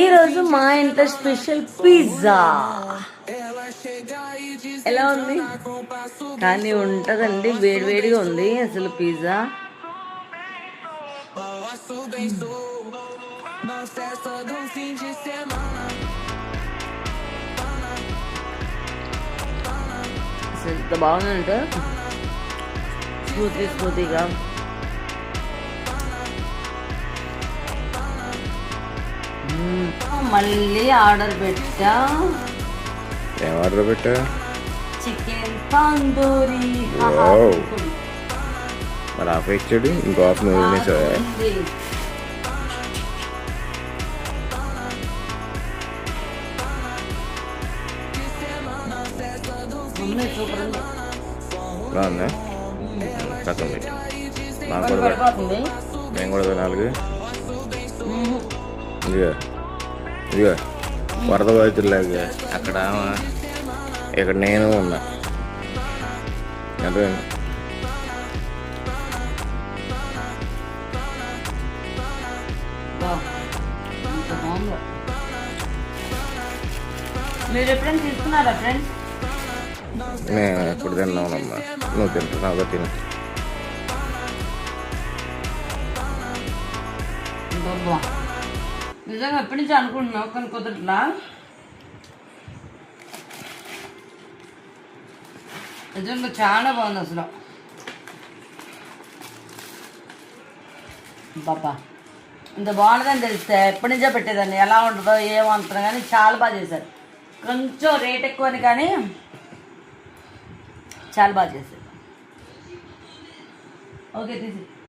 ఈరోజు మా ఇంట్లో స్పెషల్ పిజ్జా. ఎలా ఉంది? కానీ ఉంటుందండి, వేడివేడిగా ఉంది అసలు పిజ్జా. అసలు ఎంత బాగుందంటే స్మూతీగా. మళ్ళీ ఆర్డర్ పెట్టా. ఏం ఆర్డర్ పెట్టా? చికెన్ తందూరి. మరి హాఫ్ ఇచ్చాడు, ఇంకో హాఫ్ నువ్వు తినేసావా? బాగుందా? కథం పెట్టి మాకు కూడా పెట్టి మేము కూడా తినాలి. ఇదిగో వరద బాధితుల్లాగా అక్కడ ఇక్కడ నేను ఉన్నా. అదే మీరు ఎప్పుడైనా తీసుకున్నారా ఫ్రెండ్స్? నేను ఎప్పుడు తిన్నావునమ్మా, నువ్వు తింటున్నావు తిను. నిజంగా ఎప్పటి నుంచి అనుకుంటున్నావు కానీ కుదరట్లా. నిజంగా చాలా బాగుంది అసలు. బాబా ఇంత బాగుంటుందని తెలిస్తే ఎప్పటి నుంచో పెట్టేదాన్ని. ఎలా ఉంటుందో ఏమంటున్నా కానీ చాలా బాగా చేశారు. కొంచెం రేట్ ఎక్కువని కానీ చాలా బాగా చేశారు. ఓకే తీసి